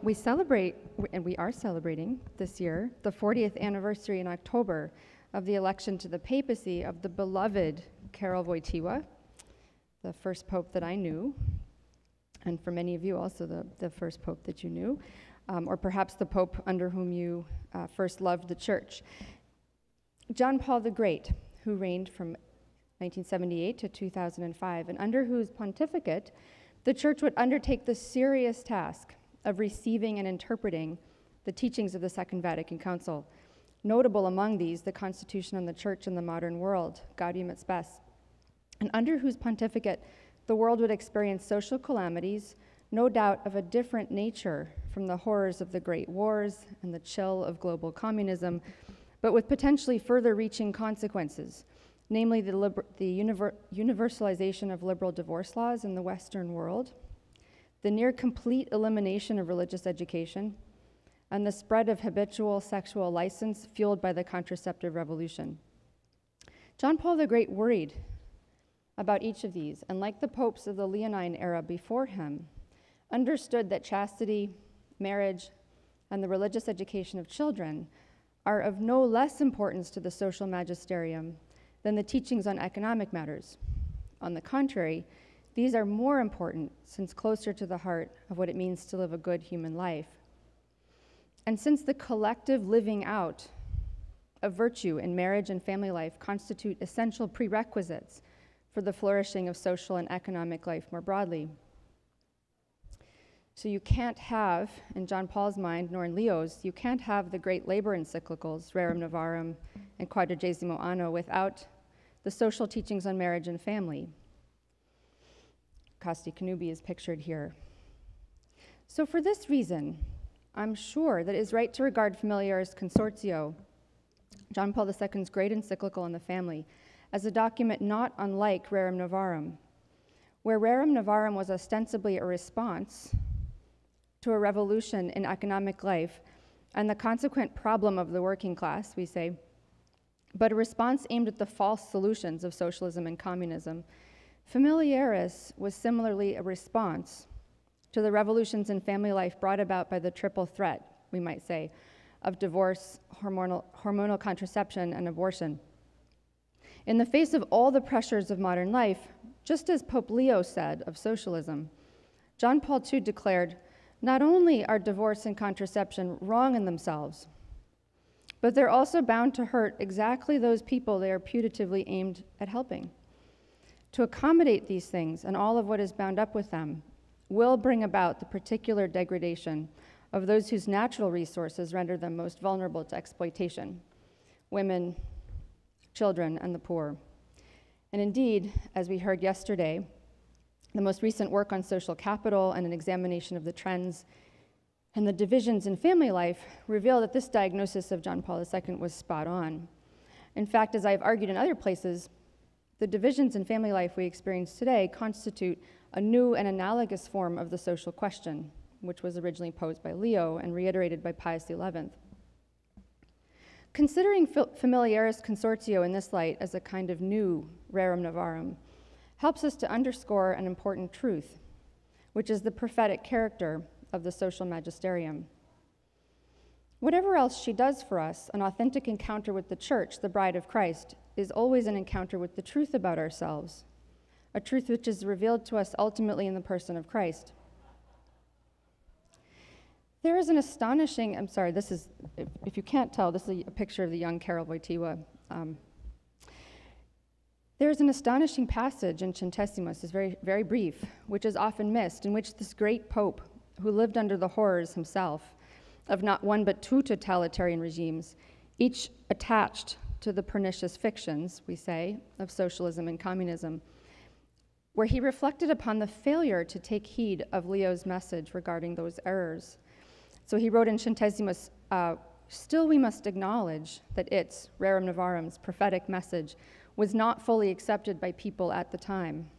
We celebrate, and we are celebrating this year, the 40th anniversary in October of the election to the papacy of the beloved Karol Wojtyła, the first pope that I knew, and for many of you also the first pope that you knew, or perhaps the pope under whom you first loved the church. John Paul the Great, who reigned from 1978 to 2005, and under whose pontificate the church would undertake the serious task of receiving and interpreting the teachings of the Second Vatican Council. Notable among these, the Constitution on the Church in the Modern World, Gaudium et Spes, and under whose pontificate the world would experience social calamities, no doubt of a different nature from the horrors of the Great Wars and the chill of global communism, but with potentially further-reaching consequences, namely the universalization of liberal divorce laws in the Western world, the near-complete elimination of religious education, and the spread of habitual sexual license fueled by the contraceptive revolution. John Paul the Great worried about each of these, and like the popes of the Leonine era before him, understood that chastity, marriage, and the religious education of children are of no less importance to the social magisterium than the teachings on economic matters. On the contrary, these are more important since closer to the heart of what it means to live a good human life. And since the collective living out of virtue in marriage and family life constitute essential prerequisites for the flourishing of social and economic life more broadly. So you can't have, in John Paul's mind, nor in Leo's, you can't have the great labor encyclicals, Rerum Novarum and Quadragesimo Anno, without the social teachings on marriage and family. Costi Connubii is pictured here. So for this reason, I'm sure that it is right to regard Familiaris Consortio, John Paul II's great encyclical on the family, as a document not unlike Rerum Novarum, where Rerum Novarum was ostensibly a response to a revolution in economic life and the consequent problem of the working class, we say, but a response aimed at the false solutions of socialism and communism. Familiaris was similarly a response to the revolutions in family life brought about by the triple threat, we might say, of divorce, hormonal contraception, and abortion. In the face of all the pressures of modern life, just as Pope Leo said of socialism, John Paul II declared, not only are divorce and contraception wrong in themselves, but they're also bound to hurt exactly those people they are putatively aimed at helping. To accommodate these things and all of what is bound up with them will bring about the particular degradation of those whose natural resources render them most vulnerable to exploitation: women, children, and the poor. And indeed, as we heard yesterday, the most recent work on social capital and an examination of the trends and the divisions in family life reveal that this diagnosis of John Paul II was spot on. In fact, as I've argued in other places, the divisions in family life we experience today constitute a new and analogous form of the social question, which was originally posed by Leo and reiterated by Pius XI. Considering Familiaris Consortio in this light as a kind of new Rerum Novarum helps us to underscore an important truth, which is the prophetic character of the social magisterium. Whatever else she does for us, an authentic encounter with the Church, the bride of Christ, is always an encounter with the truth about ourselves, a truth which is revealed to us ultimately in the person of Christ. There is an astonishing, I'm sorry, this is, if you can't tell, this is a picture of the young Karol Wojtyła. There is an astonishing passage in Centesimus, it's very, very brief, which is often missed, in which this great pope, who lived under the horrors himself of not one but two totalitarian regimes, each attached to the pernicious fictions, we say, of socialism and communism, where he reflected upon the failure to take heed of Leo's message regarding those errors. So he wrote in Centesimus, still we must acknowledge that its, Rerum Novarum's, prophetic message was not fully accepted by people at the time.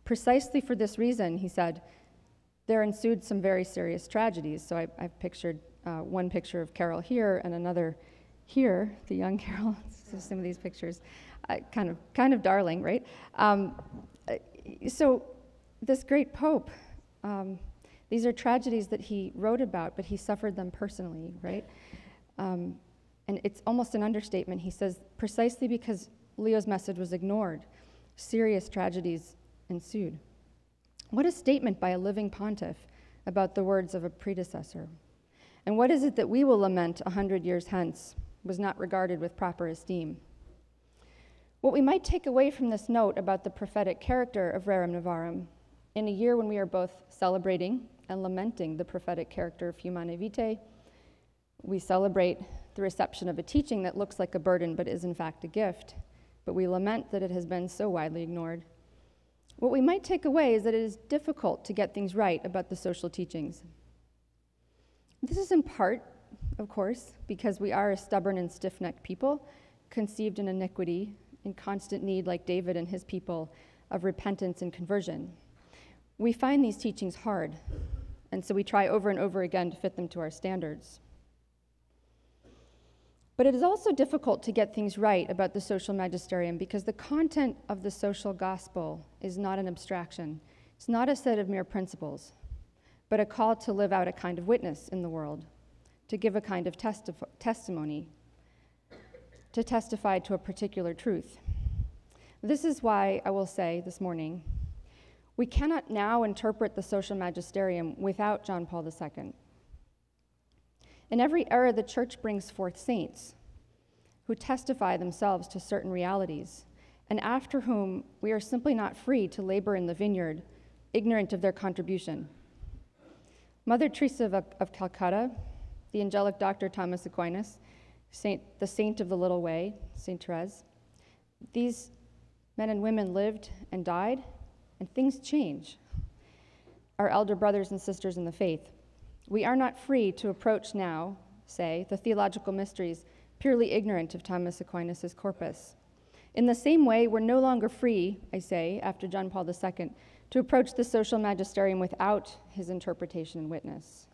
Precisely for this reason, he said, there ensued some very serious tragedies. So I've pictured one picture of Karol here and another here, the young Carol, so some of these pictures, kind of darling, right? So this great Pope, these are tragedies that he wrote about, but he suffered them personally, right? And it's almost an understatement. He says, precisely because Leo's message was ignored, serious tragedies ensued. What a statement by a living pontiff about the words of a predecessor. And what is it that we will lament 100 years hence was not regarded with proper esteem? What we might take away from this note about the prophetic character of Rerum Novarum, in a year when we are both celebrating and lamenting the prophetic character of Humanae Vitae, we celebrate the reception of a teaching that looks like a burden but is in fact a gift, but we lament that it has been so widely ignored. What we might take away is that it is difficult to get things right about the social teachings. This is in part, of course, because we are a stubborn and stiff-necked people, conceived in iniquity, in constant need, like David and his people, of repentance and conversion. We find these teachings hard, and so we try over and over again to fit them to our standards. But it is also difficult to get things right about the social magisterium because the content of the social gospel is not an abstraction. It's not a set of mere principles, but a call to live out a kind of witness in the world, to give a kind of testimony, to testify to a particular truth. This is why I will say this morning, we cannot now interpret the social magisterium without John Paul II. In every era, the church brings forth saints who testify themselves to certain realities, and after whom we are simply not free to labor in the vineyard, ignorant of their contribution. Mother Teresa of Calcutta, the angelic Dr. Thomas Aquinas, the saint of the little way, Saint Therese, these men and women lived and died, and things change. Our elder brothers and sisters in the faith, we are not free to approach now, say, the theological mysteries purely ignorant of Thomas Aquinas' corpus. In the same way, we're no longer free, I say, after John Paul II, to approach the social magisterium without his interpretation and witness.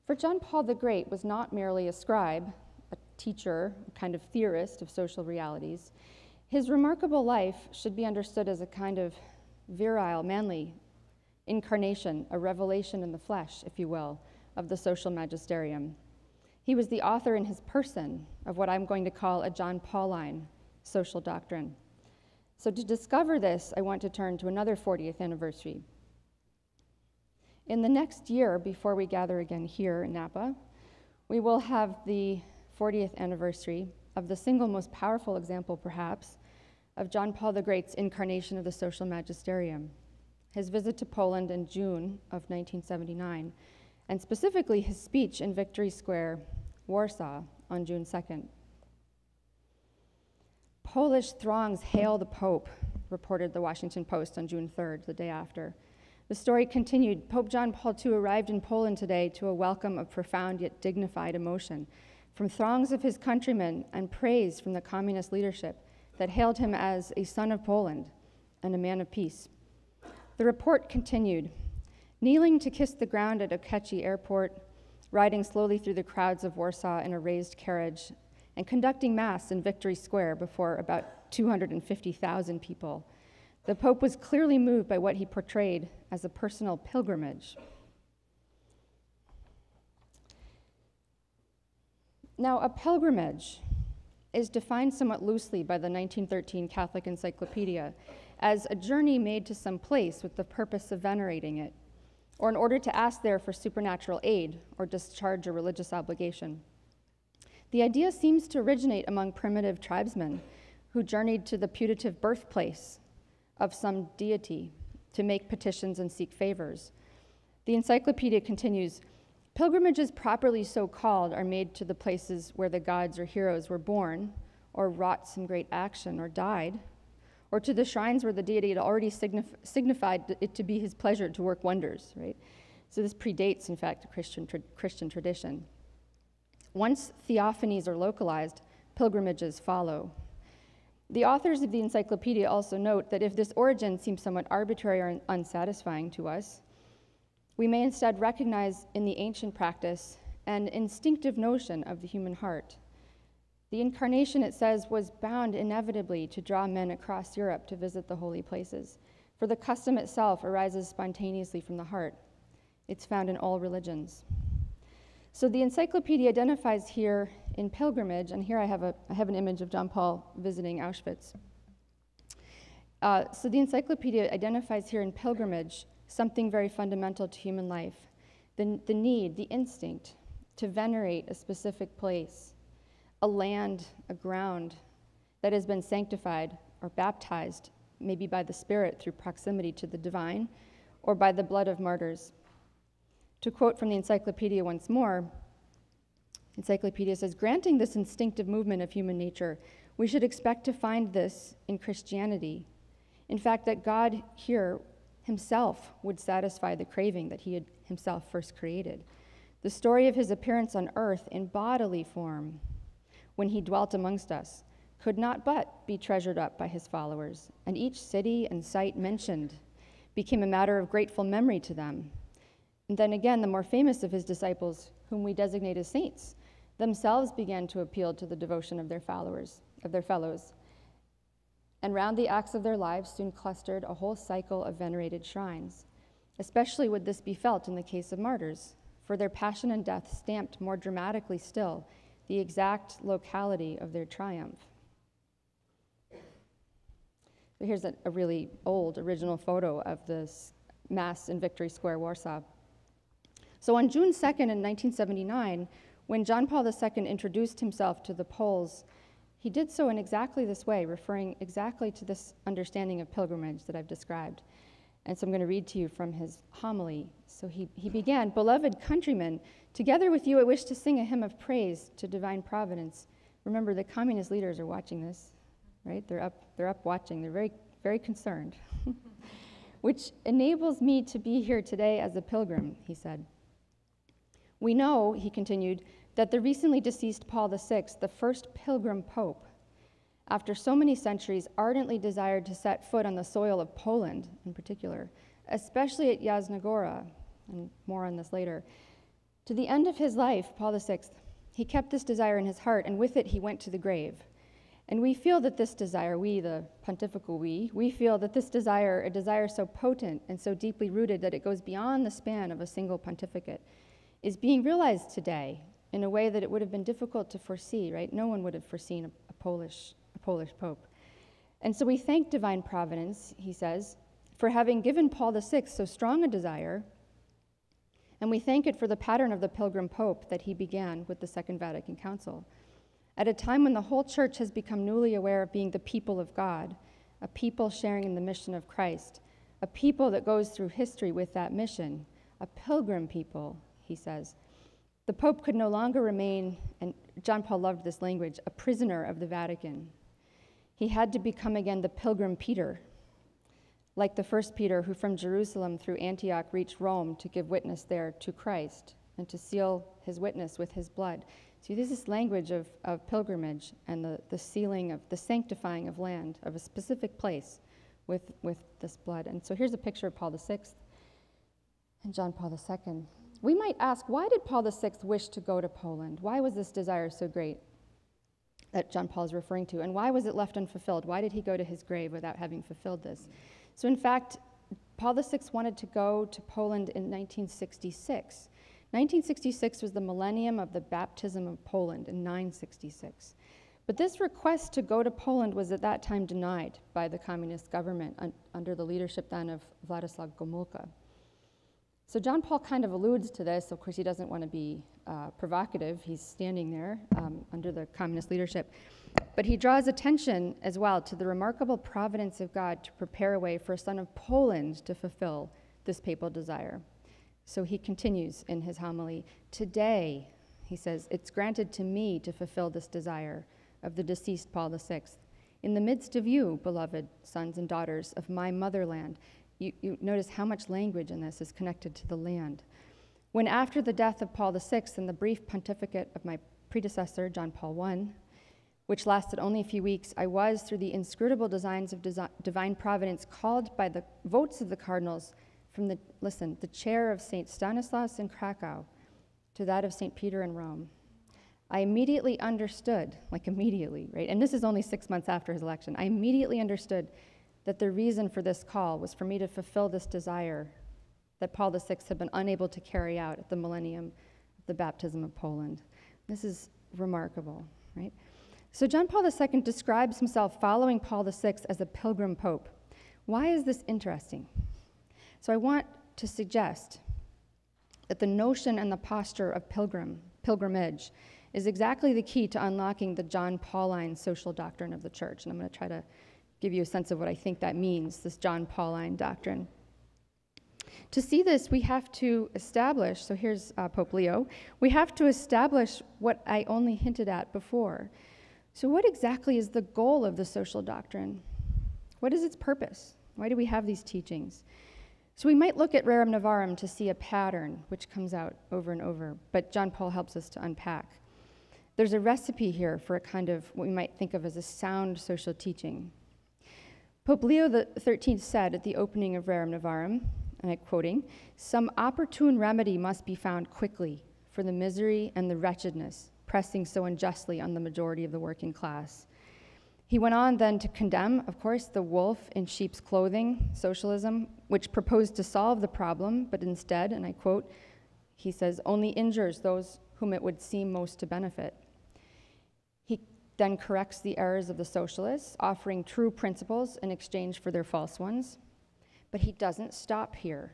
For John Paul the Great was not merely a scribe, a teacher, a kind of theorist of social realities. His remarkable life should be understood as a kind of virile, manly incarnation, a revelation in the flesh, if you will, of the social magisterium. He was the author in his person of what I'm going to call a John Pauline social doctrine. So to discover this, I want to turn to another 40th anniversary. In the next year, before we gather again here in Napa, we will have the 40th anniversary of the single most powerful example, perhaps, of John Paul the Great's incarnation of the social magisterium, his visit to Poland in June of 1979, and specifically his speech in Victory Square, Warsaw, on June 2nd. Polish throngs hail the Pope, reported the Washington Post on June 3rd, the day after. The story continued, Pope John Paul II arrived in Poland today to a welcome of profound yet dignified emotion from throngs of his countrymen and praise from the communist leadership that hailed him as a son of Poland and a man of peace. The report continued, kneeling to kiss the ground at Okęcie Airport, riding slowly through the crowds of Warsaw in a raised carriage, and conducting Mass in Victory Square before about 250,000 people. The Pope was clearly moved by what he portrayed as a personal pilgrimage. Now, a pilgrimage is defined somewhat loosely by the 1913 Catholic Encyclopedia as a journey made to some place with the purpose of venerating it, or in order to ask there for supernatural aid or discharge a religious obligation. The idea seems to originate among primitive tribesmen who journeyed to the putative birthplace of some deity to make petitions and seek favors. The encyclopedia continues, pilgrimages properly so called are made to the places where the gods or heroes were born, or wrought some great action, or died, or to the shrines where the deity had already signified it to be his pleasure to work wonders, right? So this predates, in fact, Christian tradition. Once theophanies are localized, pilgrimages follow. The authors of the encyclopedia also note that if this origin seems somewhat arbitrary or unsatisfying to us, we may instead recognize in the ancient practice and instinctive notion of the human heart. The incarnation, it says, was bound inevitably to draw men across Europe to visit the holy places, for the custom itself arises spontaneously from the heart. It's found in all religions. So the encyclopedia identifies here in pilgrimage, and here I have an image of John Paul visiting Auschwitz. So the encyclopedia identifies here in pilgrimage something very fundamental to human life, the need, the instinct to venerate a specific place, a land, a ground that has been sanctified or baptized, maybe by the Spirit through proximity to the divine, or by the blood of martyrs. To quote from the encyclopedia once more, the encyclopedia says, granting this instinctive movement of human nature, we should expect to find this in Christianity. In fact, that God here himself would satisfy the craving that he had himself first created. The story of his appearance on earth in bodily form, when he dwelt amongst us, could not but be treasured up by his followers, and each city and site mentioned became a matter of grateful memory to them. And then again, the more famous of his disciples, whom we designate as saints, themselves began to appeal to the devotion of their fellows. And round the acts of their lives soon clustered a whole cycle of venerated shrines. Especially would this be felt in the case of martyrs, for their passion and death stamped more dramatically still the exact locality of their triumph. So here's a really old original photo of this Mass in Victory Square, Warsaw. So on June 2nd in 1979, when John Paul II introduced himself to the Poles, he did so in exactly this way, referring exactly to this understanding of pilgrimage that I've described. And so I'm going to read to you from his homily. So he began, "Beloved countrymen, together with you I wish to sing a hymn of praise to divine providence." Remember, the communist leaders are watching this, right? They're up watching. They're very, very concerned. "Which enables me to be here today as a pilgrim," he said. "We know," he continued, "that the recently deceased Paul VI, the first pilgrim pope, after so many centuries, ardently desired to set foot on the soil of Poland in particular, especially at Jasna Gora, and more on this later. To the end of his life, Paul VI, he kept this desire in his heart, and with it he went to the grave. And we feel that this desire, we, the pontifical we feel that this desire, a desire so potent and so deeply rooted that it goes beyond the span of a single pontificate, is being realized today in a way that it would have been difficult to foresee, right? No one would have foreseen a Polish pope. And so we thank divine providence," he says, "for having given Paul VI so strong a desire, and we thank it for the pattern of the pilgrim pope that he began with the Second Vatican Council. At a time when the whole church has become newly aware of being the people of God, a people sharing in the mission of Christ, a people that goes through history with that mission, a pilgrim people," he says. "The Pope could no longer remain," and John Paul loved this language, "a prisoner of the Vatican. He had to become again the pilgrim Peter, like the first Peter who from Jerusalem through Antioch reached Rome to give witness there to Christ and to seal his witness with his blood." See, this is language of pilgrimage and the sealing of the sanctifying of land, of a specific place with this blood. And so here's a picture of Paul VI and John Paul II. We might ask, why did Paul VI wish to go to Poland? Why was this desire so great that John Paul is referring to? And why was it left unfulfilled? Why did he go to his grave without having fulfilled this? So in fact, Paul VI wanted to go to Poland in 1966. 1966 was the millennium of the baptism of Poland in 966. But this request to go to Poland was at that time denied by the communist government under the leadership then of Władysław Gomulka. So John Paul kind of alludes to this. Of course, he doesn't want to be provocative. He's standing there under the communist leadership. But he draws attention as well to the remarkable providence of God to prepare a way for a son of Poland to fulfill this papal desire. So he continues in his homily, "Today," he says, "it's granted to me to fulfill this desire of the deceased Paul VI. In the midst of you, beloved sons and daughters of my motherland." You notice how much language in this is connected to the land. "When after the death of Paul VI and the brief pontificate of my predecessor, John Paul I, which lasted only a few weeks, I was, through the inscrutable designs of divine providence, called by the votes of the cardinals from the chair of St. Stanislaus in Krakow, to that of St. Peter in Rome, I immediately understood, like immediately, right? And this is only 6 months after his election. I immediately understood that the reason for this call was for me to fulfill this desire that Paul VI had been unable to carry out at the millennium of the baptism of Poland. This is remarkable, right? So John Paul II describes himself following Paul VI as a pilgrim pope. Why is this interesting? So I want to suggest that the notion and the posture of pilgrimage, is exactly the key to unlocking the John Pauline social doctrine of the church. And I'm going to try to give you a sense of what I think that means, this John Pauline doctrine. To see this, we have to establish, so here's Pope Leo, we have to establish what I only hinted at before. So what exactly is the goal of the social doctrine? What is its purpose? Why do we have these teachings? So we might look at Rerum Novarum to see a pattern which comes out over and over, but John Paul helps us to unpack. There's a recipe here for a kind of what we might think of as a sound social teaching. Pope Leo XIII said at the opening of Rerum Novarum, and I'm quoting, "Some opportune remedy must be found quickly for the misery and the wretchedness pressing so unjustly on the majority of the working class." He went on then to condemn, of course, the wolf in sheep's clothing, socialism, which proposed to solve the problem, but instead, and I quote, he says, only injures those whom it would seem most to benefit. He then corrects the errors of the socialists, offering true principles in exchange for their false ones. But he doesn't stop here.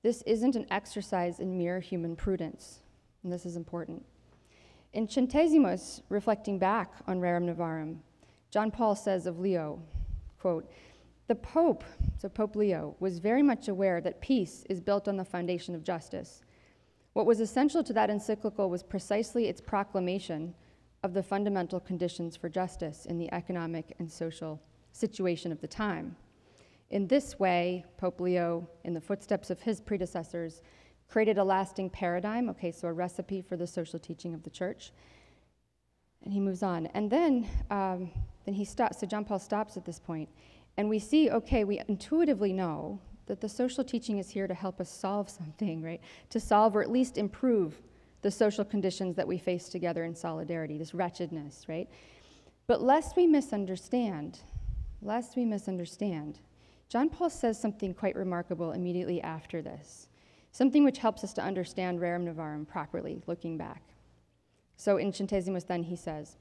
This isn't an exercise in mere human prudence, and this is important. In Centesimus, reflecting back on Rerum Novarum, John Paul says of Leo, quote, "The Pope," so Pope Leo, "was very much aware that peace is built on the foundation of justice. What was essential to that encyclical was precisely its proclamation of the fundamental conditions for justice in the economic and social situation of the time. In this way, Pope Leo, in the footsteps of his predecessors, created a lasting paradigm, okay, so a recipe for the social teaching of the church." And he moves on. And then he stops, so John Paul stops at this point, and we see, okay, we intuitively know that the social teaching is here to help us solve something, right? To solve or at least improve the social conditions that we face together in solidarity, this wretchedness, right? But lest we misunderstand, John Paul says something quite remarkable immediately after this, something which helps us to understand Rerum Novarum properly, looking back. So in Centesimus then he says,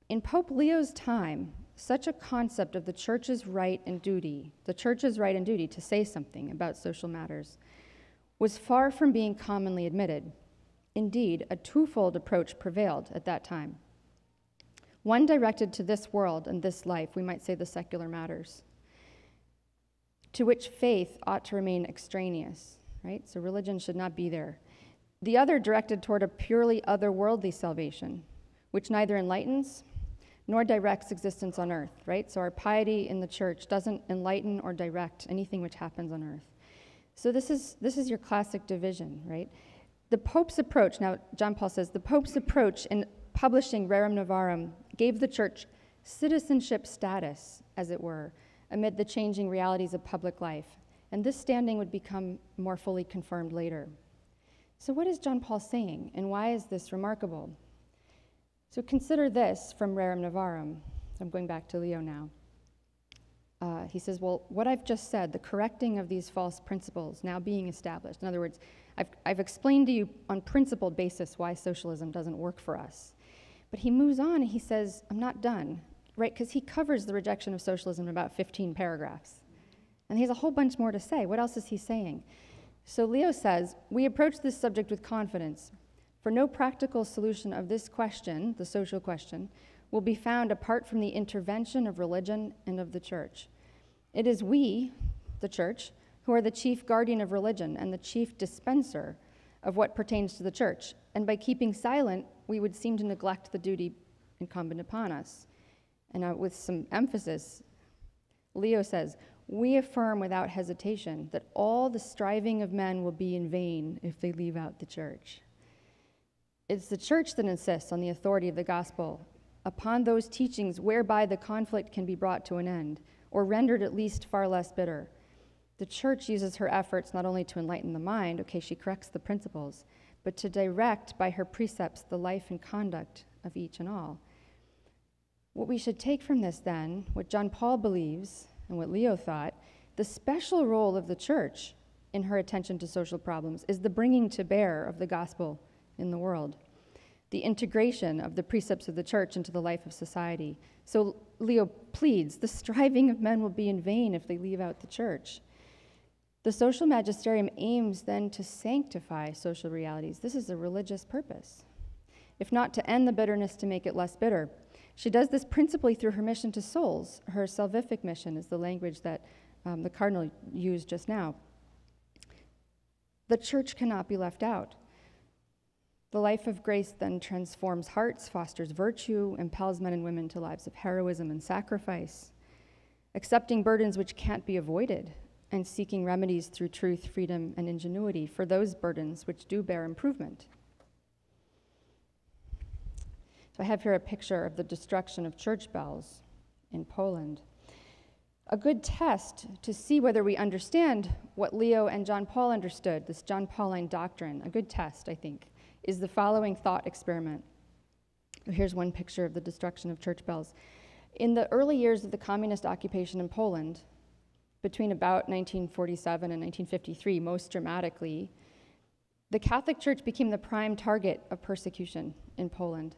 "In Pope Leo's time, such a concept of the church's right and duty to say something about social matters, was far from being commonly admitted. Indeed, a twofold approach prevailed at that time. One directed to this world and this life, we might say the secular matters, to which faith ought to remain extraneous," right? So religion should not be there. "The other directed toward a purely otherworldly salvation, which neither enlightens nor directs existence on earth," right? So our piety in the church doesn't enlighten or direct anything which happens on earth. So this is your classic division, right? The Pope's approach, now John Paul says, the Pope's approach in publishing Rerum Novarum gave the church citizenship status, as it were, amid the changing realities of public life. And this standing would become more fully confirmed later. So what is John Paul saying, and why is this remarkable? So consider this from Rerum Novarum. So I'm going back to Leo now. He says, well, what I've just said, the correcting of these false principles now being established. In other words, I've explained to you on principled basis why socialism doesn't work for us. But he moves on and he says, I'm not done, right? Because he covers the rejection of socialism in about 15 paragraphs. And he has a whole bunch more to say. What else is he saying? So Leo says, we approach this subject with confidence, for no practical solution of this question, the social question, will be found apart from the intervention of religion and of the church. It is we, the church, who are the chief guardian of religion and the chief dispenser of what pertains to the church. And by keeping silent, we would seem to neglect the duty incumbent upon us. And with some emphasis, Leo says, we affirm without hesitation that all the striving of men will be in vain if they leave out the church. It's the church that insists on the authority of the gospel upon those teachings whereby the conflict can be brought to an end, or rendered at least far less bitter. The church uses her efforts not only to enlighten the mind, okay, she corrects the principles, but to direct by her precepts the life and conduct of each and all. What we should take from this then, what John Paul believes and what Leo thought, the special role of the church in her attention to social problems is the bringing to bear of the gospel in the world, the integration of the precepts of the church into the life of society. So Leo pleads, the striving of men will be in vain if they leave out the church. The social magisterium aims then to sanctify social realities. This is a religious purpose, if not to end the bitterness, to make it less bitter. She does this principally through her mission to souls. Her salvific mission is the language that the cardinal used just now. The church cannot be left out. The life of grace then transforms hearts, fosters virtue, impels men and women to lives of heroism and sacrifice, accepting burdens which can't be avoided, and seeking remedies through truth, freedom, and ingenuity for those burdens which do bear improvement. So I have here a picture of the destruction of church bells in Poland. A good test to see whether we understand what Leo and John Paul understood, this John Pauline doctrine, a good test, I think, is the following thought experiment. Here's one picture of the destruction of church bells. In the early years of the communist occupation in Poland, between about 1947 and 1953, most dramatically, the Catholic Church became the prime target of persecution in Poland.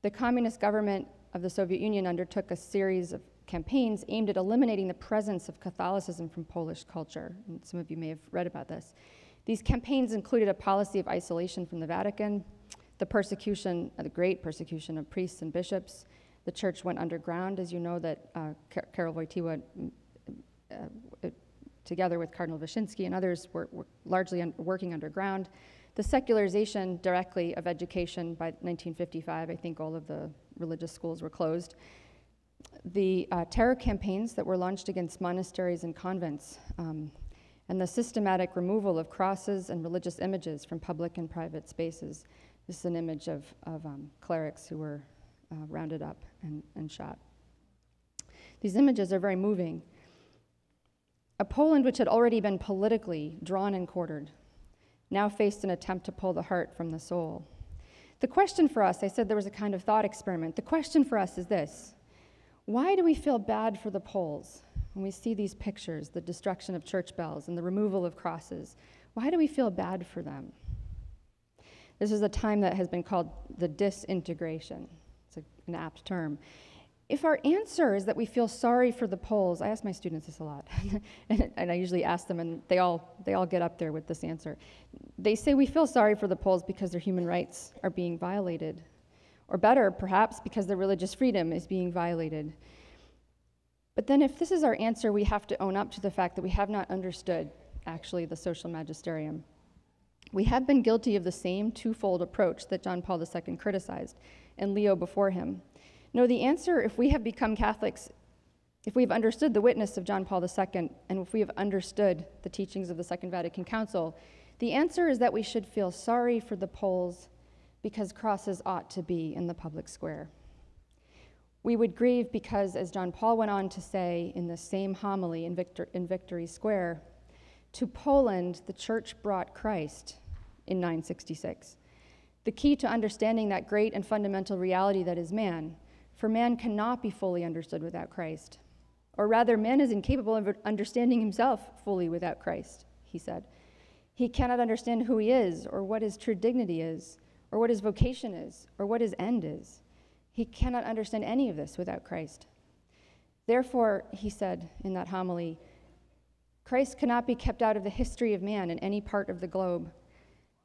The communist government of the Soviet Union undertook a series of campaigns aimed at eliminating the presence of Catholicism from Polish culture. And some of you may have read about this. These campaigns included a policy of isolation from the Vatican, the great persecution of priests and bishops. The church went underground, as you know, that Karol Wojtyła, together with Cardinal Wyszynski and others, were largely working underground. The secularization directly of education by 1955, I think all of the religious schools were closed. The terror campaigns that were launched against monasteries and convents, and the systematic removal of crosses and religious images from public and private spaces. This is an image of clerics who were rounded up and shot. These images are very moving. A Poland which had already been politically drawn and quartered now faced an attempt to pull the heart from the soul. The question for us, I said there was a kind of thought experiment. The question for us is this: why do we feel bad for the Poles when we see these pictures, the destruction of church bells and the removal of crosses? Why do we feel bad for them? This is a time that has been called the disintegration. It's an apt term. If our answer is that we feel sorry for the Poles, I ask my students this a lot, and I usually ask them, and they all get up there with this answer. They say we feel sorry for the Poles because their human rights are being violated, or better, perhaps, because their religious freedom is being violated. But then if this is our answer, we have to own up to the fact that we have not understood, actually, the social magisterium. We have been guilty of the same twofold approach that John Paul II criticized, and Leo before him. No, the answer, if we have become Catholics, if we have understood the witness of John Paul II, and if we have understood the teachings of the Second Vatican Council, the answer is that we should feel sorry for the Poles because crosses ought to be in the public square. We would grieve because, as John Paul went on to say in the same homily in Victory Square, to Poland the church brought Christ in 966. The key to understanding that great and fundamental reality that is man, for man cannot be fully understood without Christ. Or rather, man is incapable of understanding himself fully without Christ, he said. He cannot understand who he is, or what his true dignity is, or what his vocation is, or what his end is. He cannot understand any of this without Christ. Therefore, he said in that homily, Christ cannot be kept out of the history of man in any part of the globe,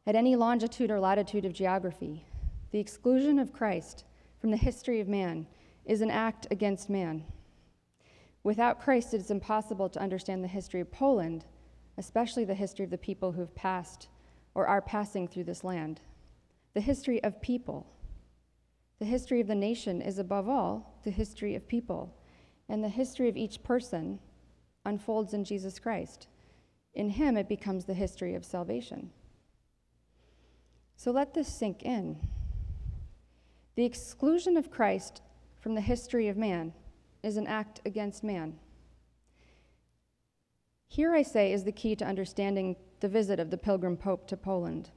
at any longitude or latitude of geography. The exclusion of Christ from the history of man is an act against man. Without Christ, it is impossible to understand the history of Poland, especially the history of the people who have passed or are passing through this land. The history of people. The history of the nation is, above all, the history of people, and the history of each person unfolds in Jesus Christ. In him, it becomes the history of salvation. So let this sink in. The exclusion of Christ from the history of man is an act against man. Here, I say, is the key to understanding the visit of the Pilgrim Pope to Poland.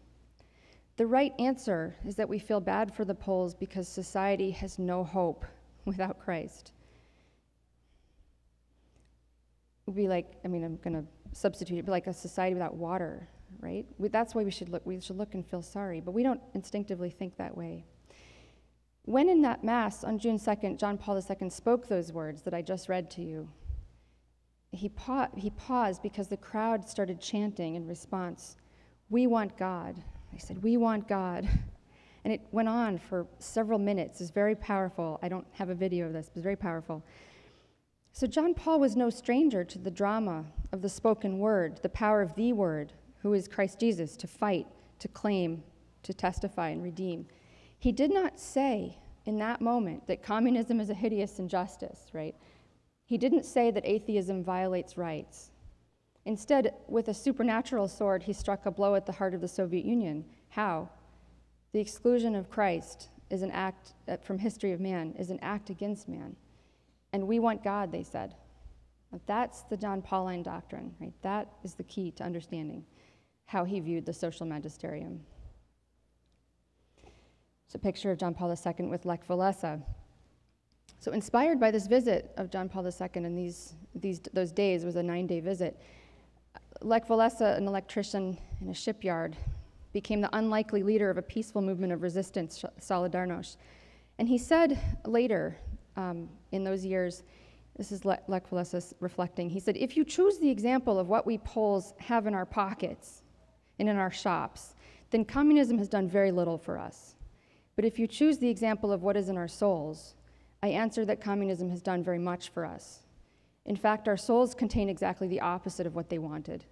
The right answer is that we feel bad for the Poles because society has no hope without Christ. It would be like, I'm going to substitute it, but like a society without water, right? That's why we should look. We should look and feel sorry, but we don't instinctively think that way. When in that Mass on June 2nd, John Paul II spoke those words that I just read to you, he paused because the crowd started chanting in response, "We want God." They said, "We want God." And it went on for several minutes. It's very powerful. I don't have a video of this, but it's very powerful. So John Paul was no stranger to the drama of the spoken word, the power of the word, who is Christ Jesus, to fight, to claim, to testify and redeem. He did not say in that moment that communism is a hideous injustice, right? He didn't say that atheism violates rights. Instead, with a supernatural sword, he struck a blow at the heart of the Soviet Union. How? The exclusion of Christ is an act, from history of man, is an act against man. And we want God, they said. That's the John Pauline doctrine, right? That is the key to understanding how he viewed the social magisterium. It's a picture of John Paul II with Lech Walesa. So inspired by this visit of John Paul II, and those days was a 9-day visit, Lech Walesa, an electrician in a shipyard, became the unlikely leader of a peaceful movement of resistance, Solidarność. And he said later, in those years, this is Lech Walesa reflecting, he said, "If you choose the example of what we Poles have in our pockets and in our shops, then communism has done very little for us. But if you choose the example of what is in our souls, I answer that communism has done very much for us. In fact, our souls contain exactly the opposite of what they wanted.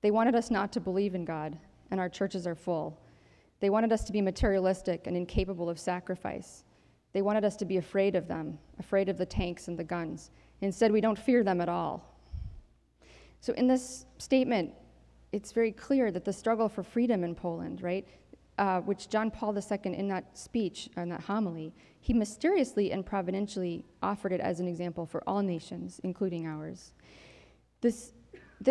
They wanted us not to believe in God, and our churches are full. They wanted us to be materialistic and incapable of sacrifice. They wanted us to be afraid of them, afraid of the tanks and the guns. Instead, we don't fear them at all." So in this statement, it's very clear that the struggle for freedom in Poland, right, which John Paul II, in that speech, in that homily, he mysteriously and providentially offered it as an example for all nations, including ours. This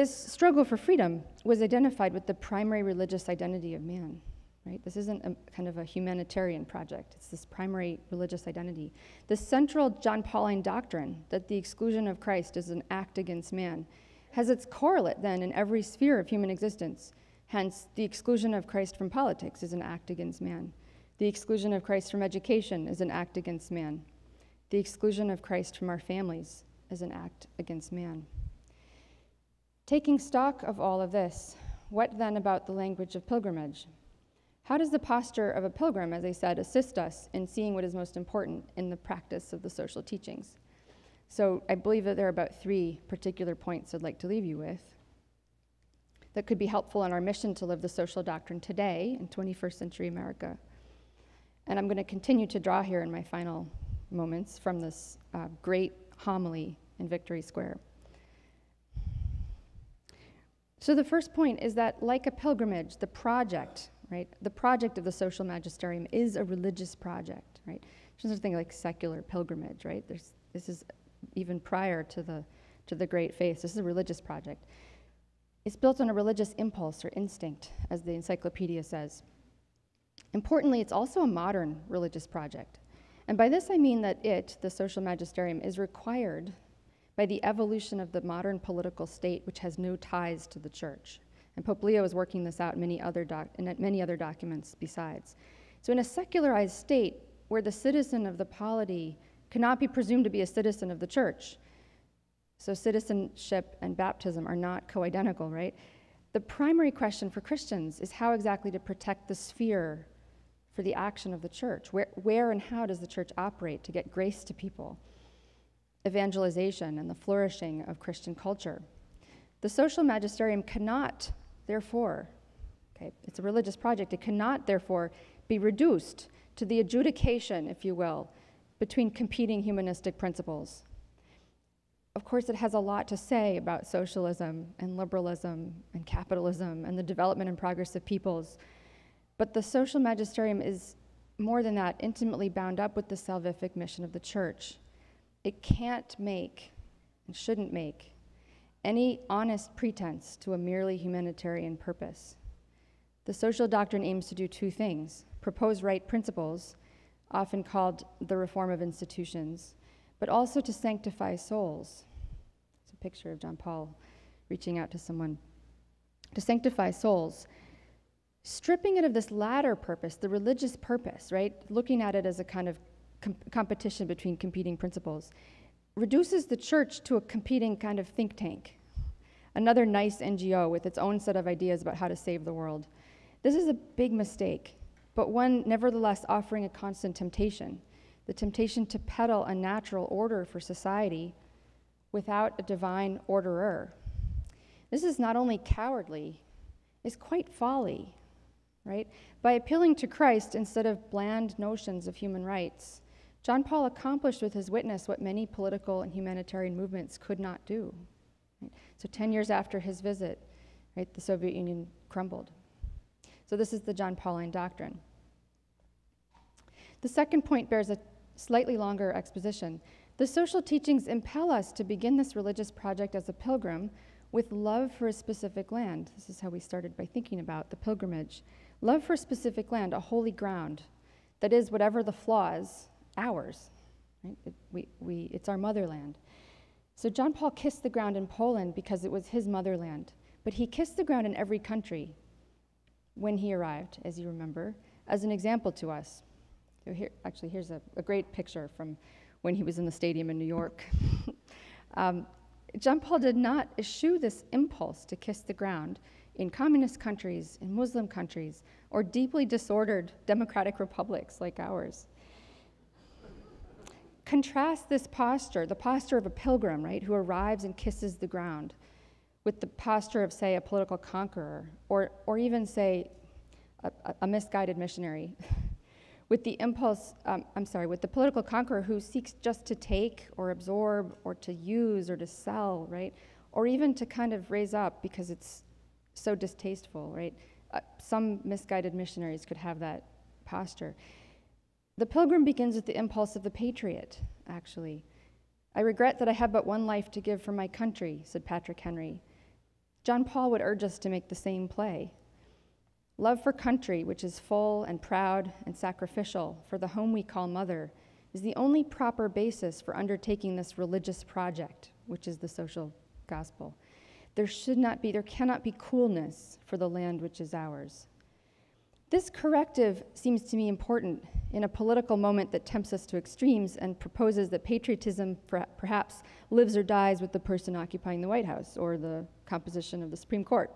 struggle for freedom was identified with the primary religious identity of man, right? This isn't a kind of a humanitarian project. It's this primary religious identity. The central John Pauline doctrine that the exclusion of Christ is an act against man has its correlate then in every sphere of human existence. Hence, the exclusion of Christ from politics is an act against man. The exclusion of Christ from education is an act against man. The exclusion of Christ from our families is an act against man. Taking stock of all of this, what then about the language of pilgrimage? How does the posture of a pilgrim, as I said, assist us in seeing what is most important in the practice of the social teachings? So I believe that there are about 3 particular points I'd like to leave you with that could be helpful in our mission to live the social doctrine today in 21st century America. And I'm going to continue to draw here in my final moments from this great homily in Victory Square. So the first point is that, like a pilgrimage, the project, right, the project of the social magisterium is a religious project, right? There's something like secular pilgrimage, right? This is even prior to the great faiths. This is a religious project. It's built on a religious impulse or instinct, as the encyclopedia says. Importantly, it's also a modern religious project. And by this I mean that it, the social magisterium, is required by the evolution of the modern political state, which has no ties to the church. And Pope Leo is working this out in many other documents besides. So in a secularized state, where the citizen of the polity cannot be presumed to be a citizen of the church, so citizenship and baptism are not co-identical, right? The primary question for Christians is how exactly to protect the sphere for the action of the church. Where and how does the church operate to get grace to people? Evangelization and the flourishing of Christian culture. The social magisterium cannot, therefore, it's a religious project, it cannot, therefore, be reduced to the adjudication, if you will, between competing humanistic principles. Of course, it has a lot to say about socialism and liberalism and capitalism and the development and progress of peoples, but the social magisterium is more than that, intimately bound up with the salvific mission of the church. It can't make, and shouldn't make, any honest pretense to a merely humanitarian purpose. The social doctrine aims to do two things: propose right principles, often called the reform of institutions, but also to sanctify souls. It's a picture of John Paul reaching out to someone. To sanctify souls, stripping it of this latter purpose, the religious purpose, right? Looking at it as a kind of competition between competing principles, reduces the church to a competing kind of think tank, another nice NGO with its own set of ideas about how to save the world. This is a big mistake, but one nevertheless offering a constant temptation, the temptation to peddle a natural order for society without a divine orderer. This is not only cowardly, it's quite folly, right? By appealing to Christ instead of bland notions of human rights, John Paul accomplished with his witness what many political and humanitarian movements could not do. Right? So 10 years after his visit, right, the Soviet Union crumbled. So this is the John Pauline doctrine. The second point bears a slightly longer exposition. The social teachings impel us to begin this religious project as a pilgrim with love for a specific land. This is how we started, by thinking about the pilgrimage. Love for a specific land, a holy ground, that is, whatever the flaws, ours. Right? It's our motherland. So John Paul kissed the ground in Poland because it was his motherland, but he kissed the ground in every country when he arrived, as you remember, as an example to us. So here's a great picture from when he was in the stadium in New York. John Paul did not eschew this impulse to kiss the ground in communist countries, in Muslim countries, or deeply disordered democratic republics like ours. Contrast this posture, the posture of a pilgrim, right, who arrives and kisses the ground, with the posture of, say, a political conqueror, or even, say, a misguided missionary, with the political conqueror who seeks just to take or absorb or to use or to sell, right, or even to kind of raise up because it's so distasteful, right? Some misguided missionaries could have that posture. The pilgrim begins with the impulse of the patriot, actually. I regret that I have but one life to give for my country, said Patrick Henry. John Paul would urge us to make the same play. Love for country, which is full and proud and sacrificial for the home we call mother, is the only proper basis for undertaking this religious project, which is the social gospel. There cannot be coolness for the land which is ours. This corrective seems to me important in a political moment that tempts us to extremes and proposes that patriotism perhaps lives or dies with the person occupying the White House or the composition of the Supreme Court.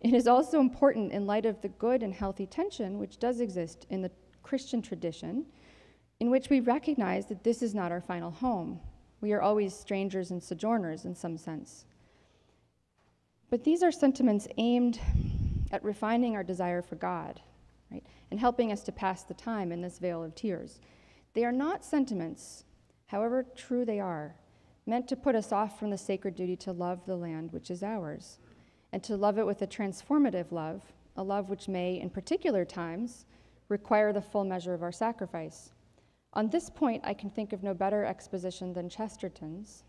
It is also important in light of the good and healthy tension which does exist in the Christian tradition, in which we recognize that this is not our final home. We are always strangers and sojourners in some sense. But these are sentiments aimed at refining our desire for God, right, and helping us to pass the time in this vale of tears. They are not sentiments, however true they are, meant to put us off from the sacred duty to love the land which is ours, and to love it with a transformative love, a love which may, in particular times, require the full measure of our sacrifice. On this point, I can think of no better exposition than Chesterton's.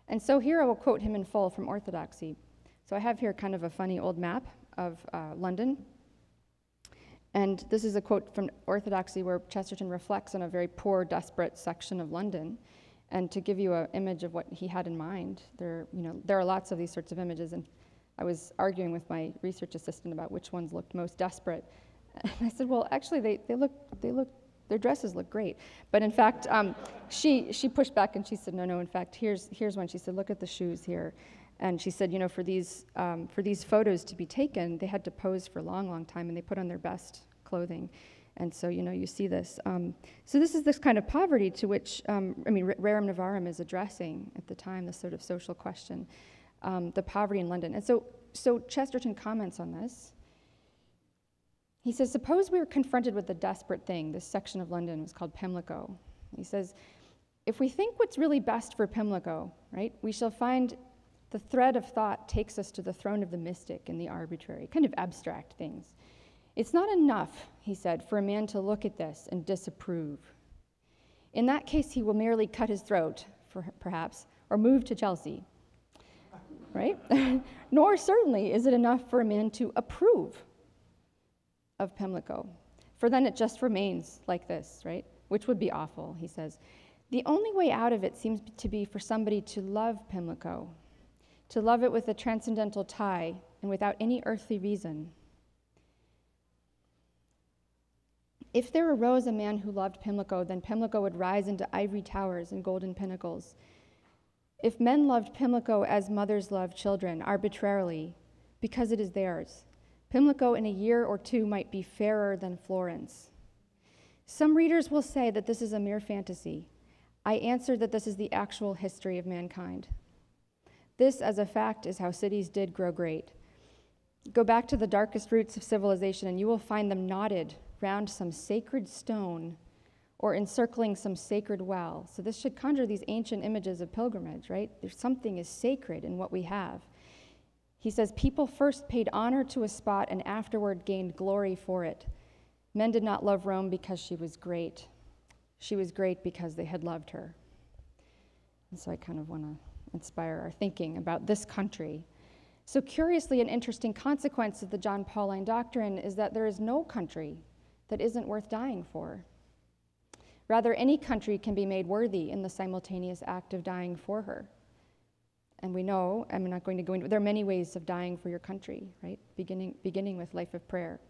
And so here I will quote him in full from Orthodoxy. So I have here kind of a funny old map of London. And this is a quote from Orthodoxy where Chesterton reflects on a very poor, desperate section of London. And to give you an image of what he had in mind, there are lots of these sorts of images. And I was arguing with my research assistant about which ones looked most desperate. And I said, well, actually, their dresses look great. But in fact, she pushed back and she said, no, in fact, here's one. She said, look at the shoes here. And she said, for these photos to be taken, they had to pose for a long, long time, and they put on their best clothing. And so, you see this. So this is this kind of poverty to which, Rerum Novarum is addressing at the time, this sort of social question, the poverty in London. And so Chesterton comments on this. He says, suppose we were confronted with a desperate thing. This section of London was called Pimlico. He says, if we think what's really best for Pimlico, right, we shall find the thread of thought takes us to the throne of the mystic and the arbitrary, kind of abstract things. It's not enough, he said, for a man to look at this and disapprove. In that case, he will merely cut his throat, perhaps, or move to Chelsea, right? Nor certainly is it enough for a man to approve. of Pimlico. For then it just remains like this, right? Which would be awful, he says. The only way out of it seems to be for somebody to love Pimlico, to love it with a transcendental tie and without any earthly reason. If there arose a man who loved Pimlico, then Pimlico would rise into ivory towers and golden pinnacles. If men loved Pimlico as mothers love children, arbitrarily, because it is theirs, Pimlico in a year or two might be fairer than Florence. Some readers will say that this is a mere fantasy. I answer that this is the actual history of mankind. This, as a fact, is how cities did grow great. Go back to the darkest roots of civilization, and you will find them knotted round some sacred stone or encircling some sacred well. So this should conjure these ancient images of pilgrimage, right? There's something is sacred in what we have. He says, people first paid honor to a spot and afterward gained glory for it. Men did not love Rome because she was great. She was great because they had loved her. And so I kind of want to inspire our thinking about this country. So curiously, an interesting consequence of the John Pauline doctrine is that there is no country that isn't worth dying for. Rather, any country can be made worthy in the simultaneous act of dying for her. And we know, I'm not going to go into, there are many ways of dying for your country, right? Beginning with life of prayer.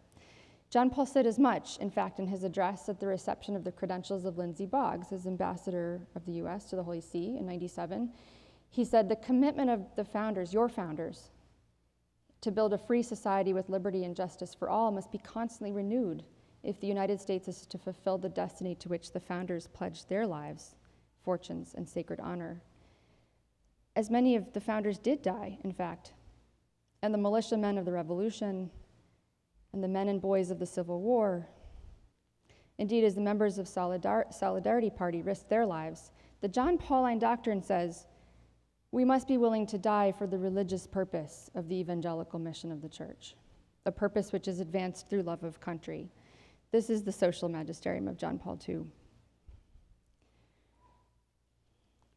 John Paul said as much, in fact, in his address at the reception of the credentials of Lindsay Boggs as ambassador of the U.S. to the Holy See in '97. He said, the commitment of the founders, your founders, to build a free society with liberty and justice for all must be constantly renewed if the United States is to fulfill the destiny to which the founders pledged their lives, fortunes, and sacred honor. As many of the founders did die, in fact, and the militiamen of the Revolution and the men and boys of the Civil War, indeed as the members of Solidarity Party risked their lives, the John Pauline doctrine says, we must be willing to die for the religious purpose of the evangelical mission of the church, a purpose which is advanced through love of country. This is the social magisterium of John Paul II.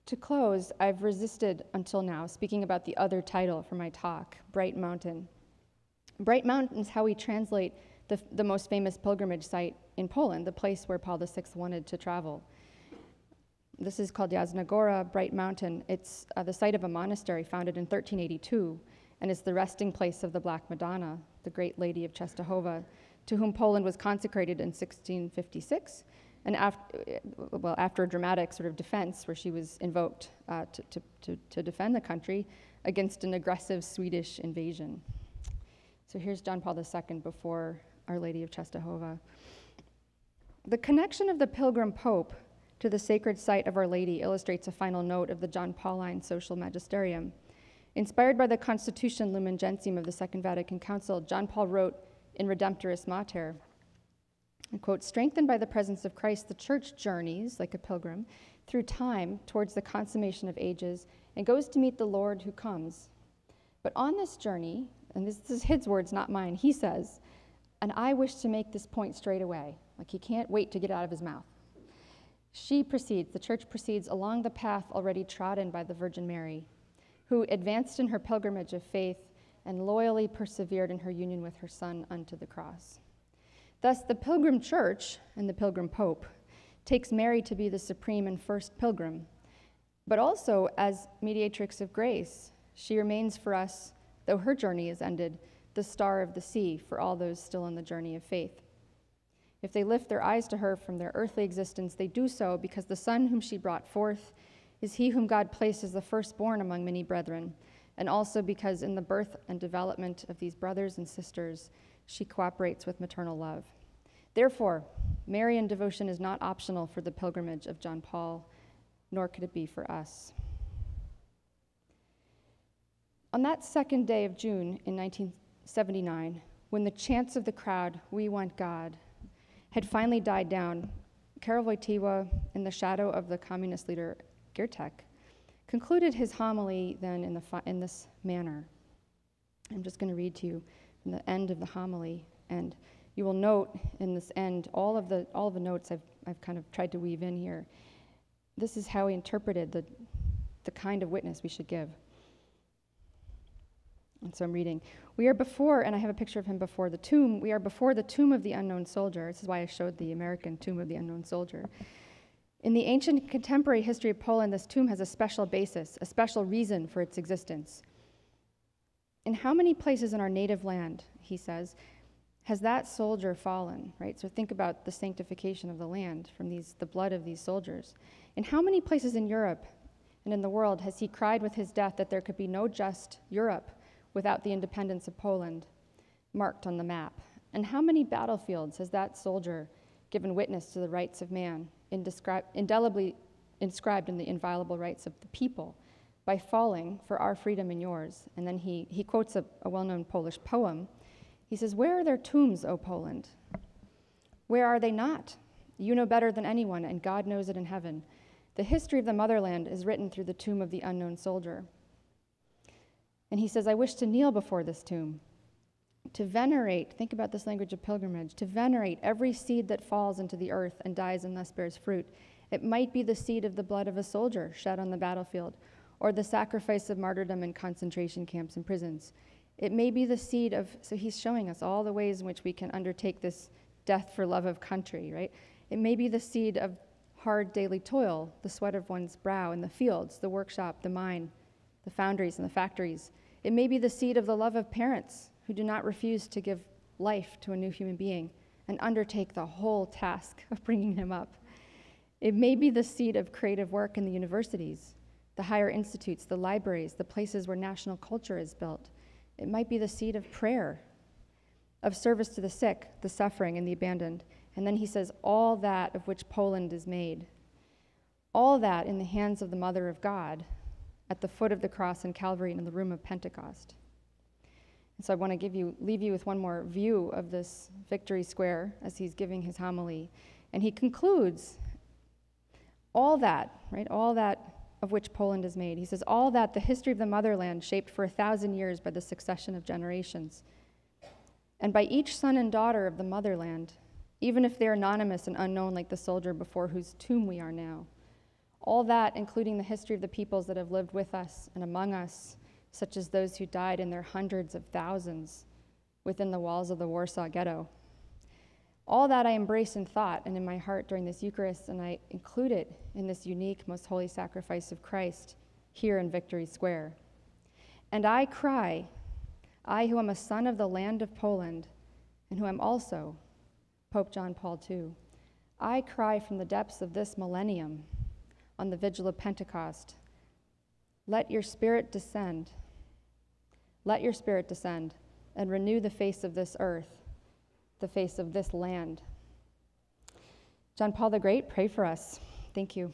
To close, I've resisted until now speaking about the other title for my talk, Bright Mountain. Bright Mountain is how we translate the most famous pilgrimage site in Poland, the place where Paul VI wanted to travel. This is called Jasna Gora, Bright Mountain. It's the site of a monastery founded in 1382, and it's the resting place of the Black Madonna, the Great Lady of Czestochowa, to whom Poland was consecrated in 1656, and after a dramatic sort of defense where she was invoked to defend the country against an aggressive Swedish invasion. So here's John Paul II before Our Lady of Czestochowa. The connection of the Pilgrim Pope to the sacred site of Our Lady illustrates a final note of the John Pauline social magisterium. Inspired by the Constitution Lumen Gentium of the Second Vatican Council, John Paul wrote in Redemptoris Mater, and quote, strengthened by the presence of Christ, the church journeys, like a pilgrim, through time towards the consummation of ages and goes to meet the Lord who comes. But on this journey, and this is his words, not mine, he says, and I wish to make this point straight away, like he can't wait to get it out of his mouth. The church proceeds along the path already trodden by the Virgin Mary, who advanced in her pilgrimage of faith and loyally persevered in her union with her Son unto the cross. Thus, the Pilgrim Church and the Pilgrim Pope takes Mary to be the supreme and first pilgrim, but also as mediatrix of grace, she remains for us, though her journey is ended, the star of the sea for all those still on the journey of faith. If they lift their eyes to her from their earthly existence, they do so because the Son whom she brought forth is he whom God placed as the firstborn among many brethren, and also because in the birth and development of these brothers and sisters, she cooperates with maternal love. Therefore, Marian devotion is not optional for the pilgrimage of John Paul, nor could it be for us. On that second day of June in 1979, when the chants of the crowd, "We want God," had finally died down, Karol Wojtyła, in the shadow of the communist leader Giertek, concluded his homily then in this manner. I'm just going to read to you from the end of the homily, and you will note in this end all of the notes I've kind of tried to weave in here. This is how he interpreted the kind of witness we should give. And so I'm reading. We are before, and I have a picture of him before the tomb, we are before the tomb of the unknown soldier. This is why I showed the American tomb of the unknown soldier. In the ancient contemporary history of Poland, this tomb has a special basis, a special reason for its existence. In how many places in our native land, he says, has that soldier fallen, right? So think about the sanctification of the land from the blood of these soldiers. In how many places in Europe and in the world has he cried with his death that there could be no just Europe without the independence of Poland marked on the map? And how many battlefields has that soldier given witness to the rights of man, indelibly inscribed in the inviolable rights of the people, by falling for our freedom and yours? And then he quotes a well-known Polish poem. He says, "Where are their tombs, O Poland? Where are they not? You know better than anyone, and God knows it in heaven. The history of the motherland is written through the tomb of the unknown soldier." And he says, "I wish to kneel before this tomb, to venerate," think about this language of pilgrimage, "to venerate every seed that falls into the earth and dies and thus bears fruit. It might be the seed of the blood of a soldier shed on the battlefield, or the sacrifice of martyrdom in concentration camps and prisons. It may be the seed of," so he's showing us all the ways in which we can undertake this death for love of country, right? "It may be the seed of hard daily toil, the sweat of one's brow in the fields, the workshop, the mine, the foundries, and the factories. It may be the seed of the love of parents who do not refuse to give life to a new human being and undertake the whole task of bringing him up. It may be the seed of creative work in the universities, the higher institutes, the libraries, the places where national culture is built. It might be the seed of prayer, of service to the sick, the suffering, and the abandoned." And then he says, "All that of which Poland is made, all that in the hands of the Mother of God, at the foot of the cross in Calvary and in the room of Pentecost." And so I want to leave you with one more view of this Victory Square as he's giving his homily. And he concludes, all that, right, all that of which Poland is made. He says, "All that, the history of the motherland, shaped for 1,000 years by the succession of generations, and by each son and daughter of the motherland, even if they're anonymous and unknown like the soldier before whose tomb we are now. All that, including the history of the peoples that have lived with us and among us, such as those who died in their hundreds of thousands within the walls of the Warsaw Ghetto. All that I embrace in thought and in my heart during this Eucharist, and I include it in this unique, most holy sacrifice of Christ here in Victory Square. And I cry, I who am a son of the land of Poland, and who am also Pope John Paul II, I cry from the depths of this millennium on the vigil of Pentecost, let your Spirit descend. Let your Spirit descend and renew the face of this earth, the face of this land. John Paul the Great, pray for us. Thank you.